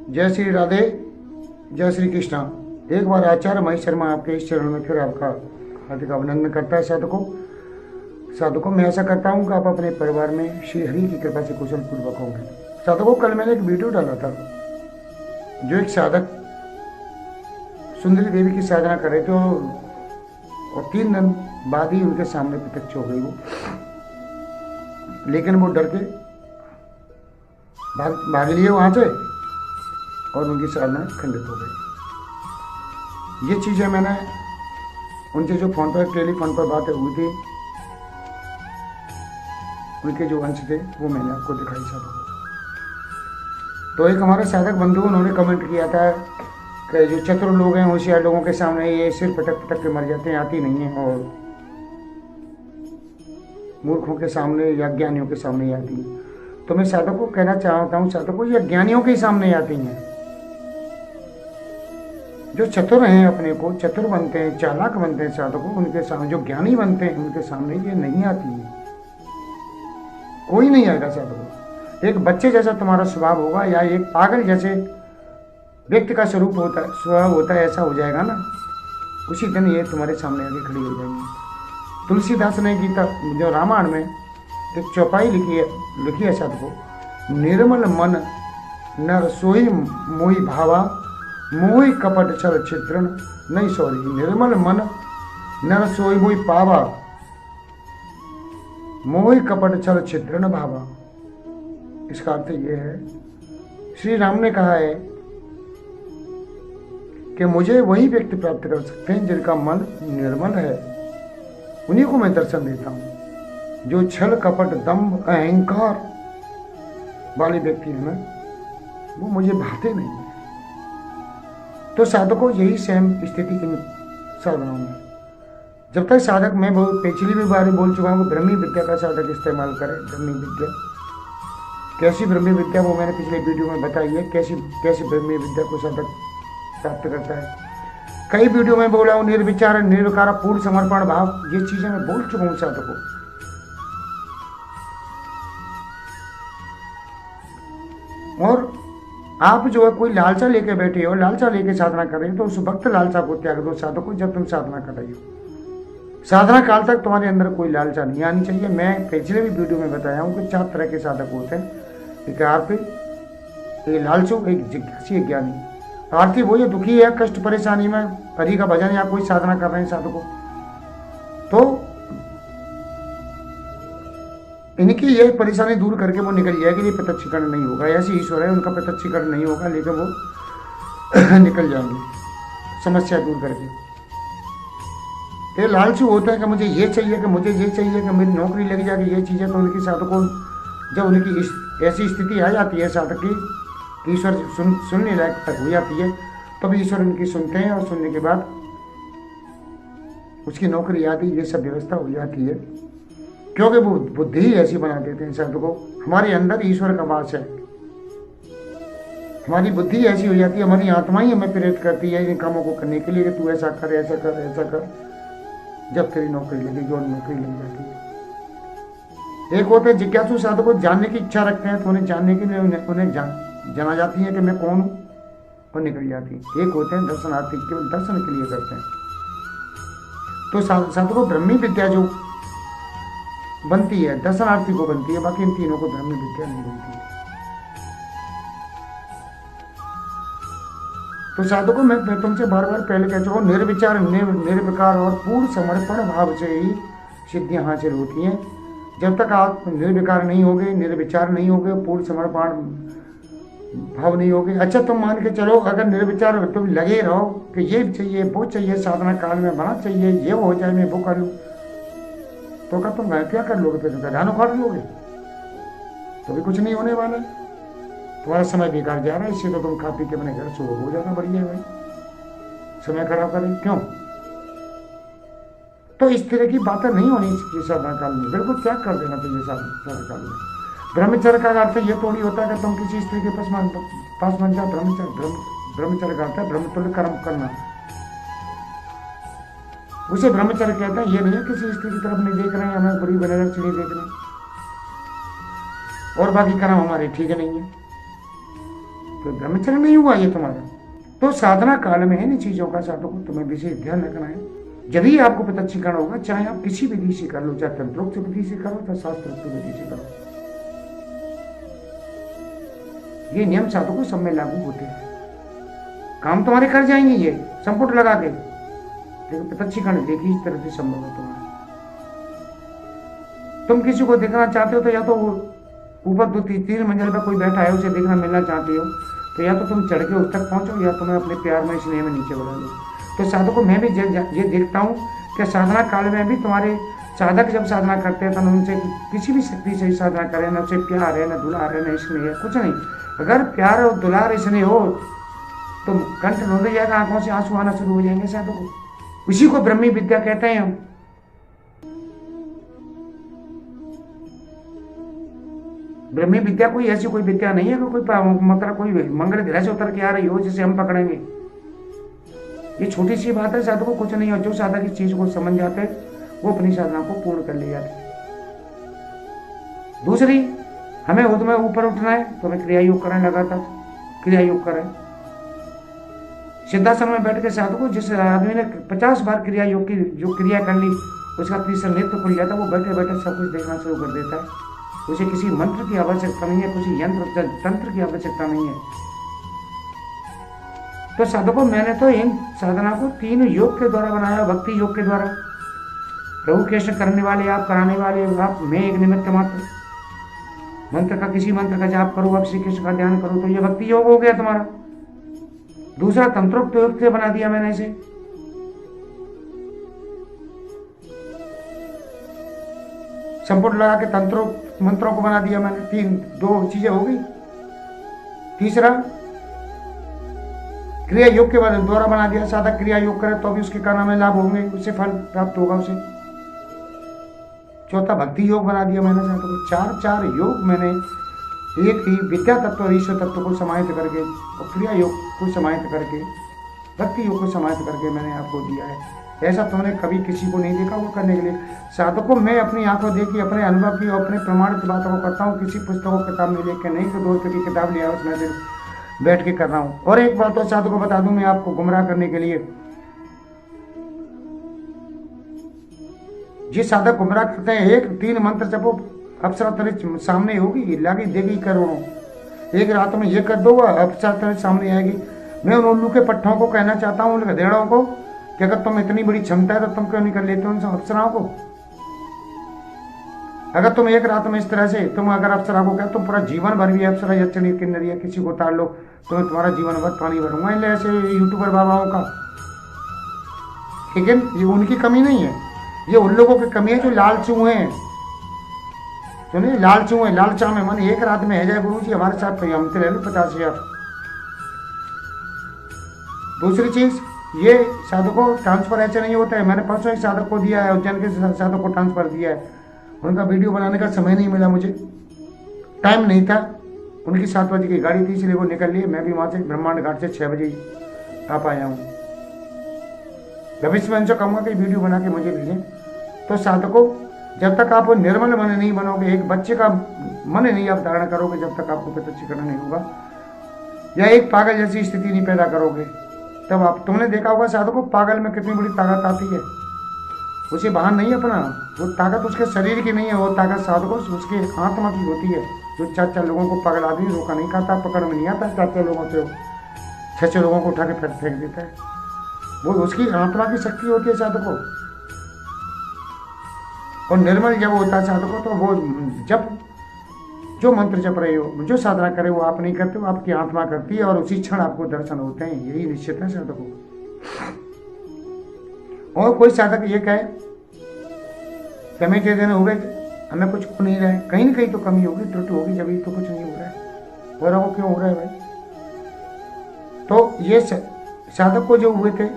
जय श्री राधे, जय श्री कृष्णा। एक बार आचार्य महेश शर्मा आपके इस चरण में फिर आपका हार्दिक अभिनंदन करता है। साधकों मैं ऐसा करता हूँ कि आप अपने परिवार में श्री हरि की कृपा से कुशल पूर्वक होंगे। साधकों कल मैंने एक वीडियो डाला था, जो एक साधक सुंदरी देवी की साधना कर रहे थे और 3 दिन बाद ही उनके सामने प्रत्यक्ष हो गई वो, लेकिन वो डर के भाग लिए वहां से और उनकी साधना खंडित हो गई। ये चीज़ें मैंने उनसे जो फोन पर टेलीफोन पर बातें हुई थी, उनके जो अंश थे वो मैंने आपको दिखाई साधकों। तो एक हमारे साधक बंधु उन्होंने कमेंट किया था कि जो चतुर लोग हैं, होशियार लोगों के सामने ये सिर पटक पटक के मर जाते हैं, आती नहीं है, और मूर्खों के सामने या ज्ञानियों के सामने आती है। तो मैं साधकों को कहना चाहता हूँ, साधकों ये ज्ञानियों के सामने आती हैं। जो चतुर हैं, अपने को चतुर बनते हैं, चालाक बनते हैं साधकों, उनके सामने जो ज्ञानी बनते हैं उनके सामने ये नहीं आती है। कोई नहीं आएगा साधकों। एक बच्चे जैसा तुम्हारा स्वभाव होगा या एक पागल जैसे व्यक्ति का स्वरूप होता है, स्वभाव होता है, ऐसा हो जाएगा ना, उसी दिन ये तुम्हारे सामने आके खड़ी हो जाएंगी। तुलसीदास ने गीता जो रामायण में एक चौपाई लिखी है साधकों, निर्मल मन नर सोई मोहि भावा, मोहि कपट छल छिद्रन नहीं, सॉरी, निर्मल मन नर सोई मोहि पावा, मोहि कपट छल छिद्रन भावा। इसका अर्थ ये है, श्री राम ने कहा है कि मुझे वही व्यक्ति प्राप्त कर सकते हैं जिनका मन निर्मल है, उन्हीं को मैं दर्शन देता हूं। जो छल कपट दंभ अहंकार वाले व्यक्ति है ना, वो मुझे भाते नहीं है। तो साधकों यही सेम स्थिति इन साधनों में। जब तक साधक, मैं पिछली भी बार बोल चुका हूँ, ब्रह्मी विद्या का साधक इस्तेमाल करे। ब्रह्मी विद्या कैसी ब्रह्मी विद्या, वो मैंने पिछले वीडियो में बताई है, कैसी ब्रह्मी विद्या को साधक प्राप्त करता है। कई वीडियो में बोला हूँ, निर्विचार निर्विकार पूर्ण समर्पण भाव, ये चीजें मैं बोल चुका हूँ साधकों। और आप जो है कोई लालचा लेके बैठे हो, लालचा लेके साधना कर रहे हो, तो उस वक्त लालचा को त्याग दो साधकों, जब तुम साधना कर रही हो। साधना काल तक तुम्हारे अंदर कोई लालचा नहीं आनी चाहिए। मैं पिछले भी वीडियो में बताया हूँ कि 4 तरह के साधक होते हैं, एक आरती, एक लालचू, एक जिज्ञासी, एक ज्ञानी। आरती वो ये दुखी है, कष्ट परेशानी में, हरि का भजन या कोई साधना कर रहे हैं साधकों, तो इनकी यह परेशानी दूर करके वो निकल जाएगी। ये प्रत्यक्षीकरण नहीं होगा, ऐसे ईश्वर है, उनका प्रत्यक्षीकरण नहीं होगा, लेकिन वो निकल जाएंगे समस्या दूर करके। ये लालचू होते हैं कि मुझे ये चाहिए, कि मुझे ये चाहिए, कि मेरी नौकरी लग जाएगी, ये चीज़ें। तो उनकी साधकों, जब उनकी ऐसी स्थिति आ जाती है साधक की, ईश्वर सुनने लायक तक हो जाती है, तब ईश्वर उनकी सुनते हैं, और सुनने के बाद उसकी नौकरी आदि ये सब व्यवस्था हो जाती है, क्योंकि वो बुद्धि ही ऐसी बना देते हैं साधकों। हमारे अंदर ईश्वर का वास है, हमारी बुद्धि ऐसी हो जाती है, हमारी आत्मा ही हमें प्रेरित करती है इन कामों को करने के लिए, कि तू ऐसा कर, ऐसा कर, ऐसा कर। जब तेरी नौकरी लगेगी और नौकरी लग जाती है। एक होते हैं जिज्ञासु साधकों, जानने की इच्छा रखते हैं, तो उन्हें जानने के लिए उन्हें जाना जाती है कि मैं कौन हूँ, और निकल जाती है। एक होते हैं दर्शनार्थी, केवल दर्शन के लिए करते हैं। तो साधकों ब्रह्मी विद्या जो बनती है, दर्शनार्थी को बनती है, बाकी इन तीनों को ब्रह्मी विद्या नहीं बनती है। तो साधकों मैं तुमसे बार बार पहले कह चुका हूँ, निर्विचार निर्विकार और पूर्ण समर्पण भाव से ही सिद्धियां हासिल होती हैं। जब तक आप निर्विकार नहीं होगे, निर्विचार नहीं होगे, पूर्ण समर्पण भाव नहीं होगे। अच्छा, तुम मान के चलो, अगर निर्विचार तुम लगे रहो कि ये चाहिए, वो चाहिए, साधना काल में बना चाहिए, ये हो जाए, मैं वो कर लूँ, तो क्या तुम क्या कर लोगे? फिर ध्यान उखाड़ लोगे तो भी कुछ नहीं होने वाला। तुम्हारा समय बेकार जा रहा है, इससे तो तुम खा पी के अपने घर सो हो जाना, बढ़िया है भाई, समय खराब करें क्यों? तो इस तरह की बातें नहीं होनी चाहिए साधना काल में, बिल्कुल त्याग कर देना चाहिए साधना काल में। ब्रह्मचर्य का अर्थ ये थोड़ी होता है कि तुम किसी स्त्री के पास बन जाओ। ब्रह्मचर्य का अर्थ है ब्रह्मतुल्य कर्म करना, उसे ब्रह्मचर्य कहते हैं। ये नहीं है किसी स्त्री की तरफ नहीं देख रहे हैं, हमें बुरी बनगर से नहीं देख रहे और बाकी कर्म हमारे ठीक नहीं है। तो ब्रह्मचर्य नहीं हुआ ये तुम्हारा। तो साधना काल में इन चीजों का साधकों को तुम्हें विशेष ध्यान रखना है। जब ही आपको प्रत्यक्षीकरण होगा, चाहे आप किसी विधि से कर लो, चाहे तंत्रोक्त विधि से करो, चाहे शास्त्रोक्त विधि से करो, ये नियम साधकों सब में लागू होते हैं। काम तुम्हारे कर जाएंगे ये संपुट लगा के, लेकिन प्रत्यक्षीकरण देखिए इस तरह से संभव है तुम्हारा। तुम किसी को देखना चाहते हो तो या तो ऊपर 2-3 मंजिल पर कोई बैठा है उसे देखना मिलना चाहते हो, तो या तो तुम चढ़ के उस तक पहुंचो, या तुम्हें अपने प्यार में स्नेह में नीचे बढ़ा लो। तो साधकों मैं भी ये देखता हूँ कि साधना काल में भी तुम्हारे साधक जब साधना करते हैं तो उनसे किसी भी शक्ति से साधना करें, न उसे प्यार है, न दुलार है, न स्नेह है, कुछ नहीं। अगर प्यार और दुलार स्नेह हो तो कंठ रोंद जाएगा, आंखों से आंसू आना शुरू हो जाएंगे साधकों। उसी को ब्रह्मी विद्या कहते हैं हम। ब्रह्मी विद्या कोई ऐसी कोई विद्या नहीं है कि कोई मंगल ग्रह से उतर के आ रही हो जिसे हम पकड़ेंगे। ये छोटी सी बात है साधकों, कुछ नहीं। और जो साधक इस चीज को समझ जाते हैं वो अपनी साधना को पूर्ण कर ले जाते हैं। दूसरी, हमें खुद में ऊपर उठना है तो हमें क्रिया योग करने लगा था। क्रिया योग करें सिद्धासन में बैठ के साधकों, जिस आदमी ने 50 बार क्रिया योग की जो क्रिया कर ली उसका तीसरा नेत्र खुल जाता, वो बैठे बैठे सब कुछ देखना शुरू कर देता है। उसे किसी मंत्र की आवश्यकता नहीं है, किसी यंत्र तंत्र की आवश्यकता नहीं है। तो साधकों मैंने तो इन साधना को 3 योग के द्वारा बनाया, भक्ति योग के द्वारा। प्रभु कृष्ण करने वाले आप, कराने वाले आप, मैं एक निमित्त मात्र। मंत्र का किसी मंत्र का जाप करो, अब श्री कृष्ण का ध्यान करो, तो ये भक्ति योग हो गया तुम्हारा। दूसरा तंत्रोक्त योग से बना दिया मैंने इसे। संपूर्ण लगा के तंत्रोक्त मंत्रों को बना दिया मैंने। 2 चीजें हो गई। तीसरा क्रिया योग के द्वारा बना दिया। साधक क्रिया योग करे तो भी उसके कारण में लाभ होंगे, उससे फल प्राप्त होगा उसे। चौथा भक्ति योग बना दिया मैंने साधकों को। 4 योग मैंने एक ही विद्या तत्व और ईश्वर तत्व को समाहित करके और क्रिया योग को समाहित करके, भक्ति योग को समाहित करके मैंने आपको दिया है। ऐसा तुमने कभी किसी को नहीं देखा वो करने के लिए। साधकों मैं अपनी आंखों देखी, अपने अनुभव की और अपने प्रमाणित बातों को करता हूँ। किसी पुस्तकों किताब में लेकर नहीं, तो दोस्त की किताब लिया उसमें से बैठ के कर रहा हूँ। और एक बात और साधकों बता दूं मैं आपको गुमराह करने के लिए, जिस साधक गुमराह करते हैं, एक 3 मंत्र जपो, अप्सरा तेरे सामने होगी, लागी देगी करोड़ों। एक रात में ये कर दो, अप्सरा तेरे सामने आएगी। मैं उन उल्लू के पट्टों को कहना चाहता हूँ, उन गधेड़ों को, कि अगर तुम इतनी बड़ी क्षमता है तो तुम क्यों नहीं कर लेते उन अप्सराओं को। अगर तुम एक रात में इस तरह से तुम अगर अप्सरा को कह, तुम पूरा जीवन भर भी अप्सरा यक्षिणी किन्नरी या किसी को उतार लो, तुम्हें तुम्हारा जीवन भर पानी भरूंगा। इसलिए ऐसे यूट्यूबर बाबाओं का, लेकिन ये उनकी कमी नहीं है, ये उन लोगों की कमी है जो लालचू हैं। सुनिए, लालचू है, लालचा में मन एक रात में है जाए गुरु जी हमारे साथ, तो हम ले लो 50,000। दूसरी चीज, ये साधकों ट्रांसफर ऐसे नहीं होता है। मैंने परसों एक साधक को दिया है, उज्जैन के साधक को ट्रांसफर दिया है। उनका वीडियो बनाने का समय नहीं मिला, मुझे टाइम नहीं था। उनकी 7 बजे की गाड़ी थी, इसलिए वो निकल लिए। मैं भी वहाँ से ब्रह्मांड घाट से 6 बजे आ पाया हूँ। भविष्य में उनसे कहूँगा कि वीडियो बना के मुझे भेजें। तो साधकों, जब तक आप निर्मल मन नहीं बनोगे, एक बच्चे का मन नहीं आप धारण करोगे, जब तक आपको प्रत्यक्षीकरण नहीं होगा, या एक पागल जैसी स्थिति नहीं पैदा करोगे, तब आप, तुमने देखा होगा साधकों पागल में कितनी बड़ी ताकत आती है। उसे बाहर नहीं अपना, वो ताकत उसके शरीर की नहीं है, वो ताकत साधकों उसके आत्मा की होती है। जो 4 लोगों को पागल आदमी रोका नहीं खाता, पकड़ में नहीं आता, 4 लोगों से 6 लोगों को उठा के फेंक देता है, वो उसकी आत्मा की शक्ति होती है साधकों। और निर्मल जब होता है साधकों, तो वो जब जो मंत्र जप रहे हो, जो साधना करे, वो आप नहीं करते हो, आपकी आत्मा करती है, और उसी क्षण आपको दर्शन होते हैं। यही निश्चित है साधकों। और कोई साधक ये कहे कि हमें 6 दिन हो गए, हमें कुछ हो नहीं रहा है, कहीं ना कहीं तो कमी होगी, त्रुटि होगी, जब तो कुछ नहीं हो रहा है। हो रहा हो क्यों हो रहा है भाई? तो ये साधक को जो हुए थे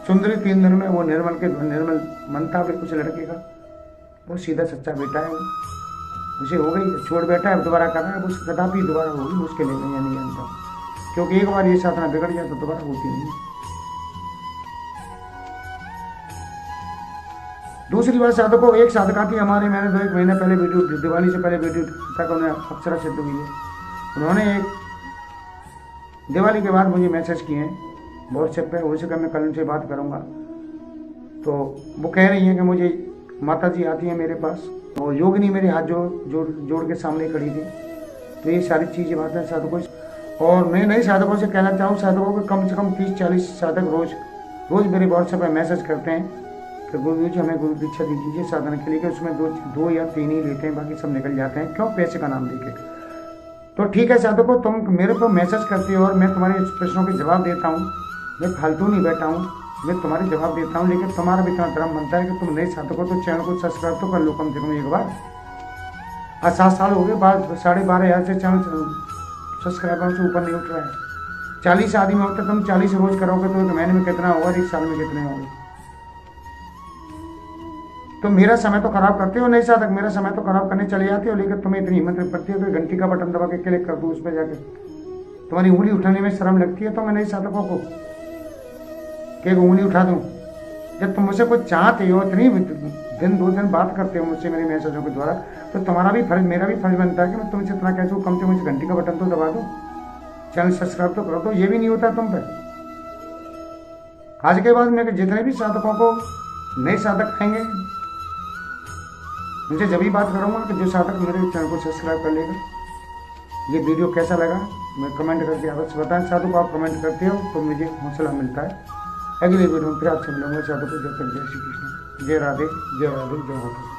सुंदरी 3 दिन में, वो निर्मल मनता भी कुछ लड़के का, वो सीधा सच्चा बेटा है, उसे हो गई, छोड़ बैठा है, दोबारा कर रहा है, वो कदापि दोबारा होगी मुश्किल है, या नहीं जानता, क्योंकि एक बार ये साधना बिगड़ जाए तो दोबारा होती नहीं है। दूसरी बात साधकों, एक साधका थी हमारे, मैंने 2-1 महीने पहले वीडियो, दिवाली से पहले वीडियो तक उन्हें अप्सरा सिद्ध हुई है। उन्होंने एक दिवाली के बाद मुझे मैसेज किए हैं व्हाट्सएप पे, हो सके मैं कल उनसे बात करूँगा। तो वो कह रही हैं कि मुझे माता जी आती हैं मेरे पास और योगिनी मेरे हाथ जोड़ के सामने खड़ी थी। तो ये सारी चीज़ें बातें साधकों से, और मैं नए साधकों से कहना चाहूँ, साधकों को कम से कम 30-40 साधक रोज़ मेरे व्हाट्सएप पर मैसेज करते हैं कि गुरु जी हमें गुरु दीक्षा दीजिए साधना के लिए, कि उसमें दो या तीन ही लेते हैं, बाकी सब निकल जाते हैं, क्यों, पैसे का नाम देके। तो ठीक है साधकों, तुम मेरे को मैसेज करते हो और मैं तुम्हारे प्रश्नों के जवाब देता हूँ, मैं फालतू नहीं बैठा हूँ, मैं तुम्हारे जवाब देता हूँ। लेकिन तुम्हारा भी इतना धर्म बनता है कि तुम नए साधकों तो चैनल को सब्सक्राइब तो कर लो कम से कम एक बार। आज 7 साल हो गए, 12,500 से चैनल सब्सक्राइबर से ऊपर नहीं उठ रहा है। 40 आदमी होते, तुम 40 रोज करोगे तो एक महीने में कितना होगा, एक साल में कितने होंगे। तो मेरा समय तो खराब करते हो नहीं साधक, मेरा समय तो खराब करने चले जाते हो, लेकिन तुम्हें इतनी हिम्मत पड़ती है तो घंटी का बटन दबा के क्लिक कर दूँ उस पर जाके, तुम्हारी उंगली उठाने में शर्म लगती है। तो मैं नहीं साधकों को कि उंगली उठा दूँ, जब तुम मुझसे कुछ चाहते हो, इतनी दिन 2 दिन बात करते हो मुझसे मेरे मैसेजों के द्वारा, तो तुम्हारा भी फर्ज, मेरा भी फर्ज बनता है कि मैं तुमसे इतना कैसे कम से कम घंटी का बटन तो दबा दो, चैनल सब्सक्राइब तो करो। तो ये भी नहीं होता तुम पे। आज के बाद मैं जितने भी साधकों को नए साधक आएंगे उनसे जब भी बात करूँगा कि जो साधक मेरे चैनल को सब्सक्राइब कर लेगा। ये वीडियो कैसा लगा मैं कमेंट करके अवश्य बताएं। साधु को आप कमेंट करते हो तो मुझे हौसला मिलता है। अगले वीडियो में फिर आपसे मिलूंगा। साधु को जब तक जय श्री कृष्ण, जय राधे, जय राधे, जय माता।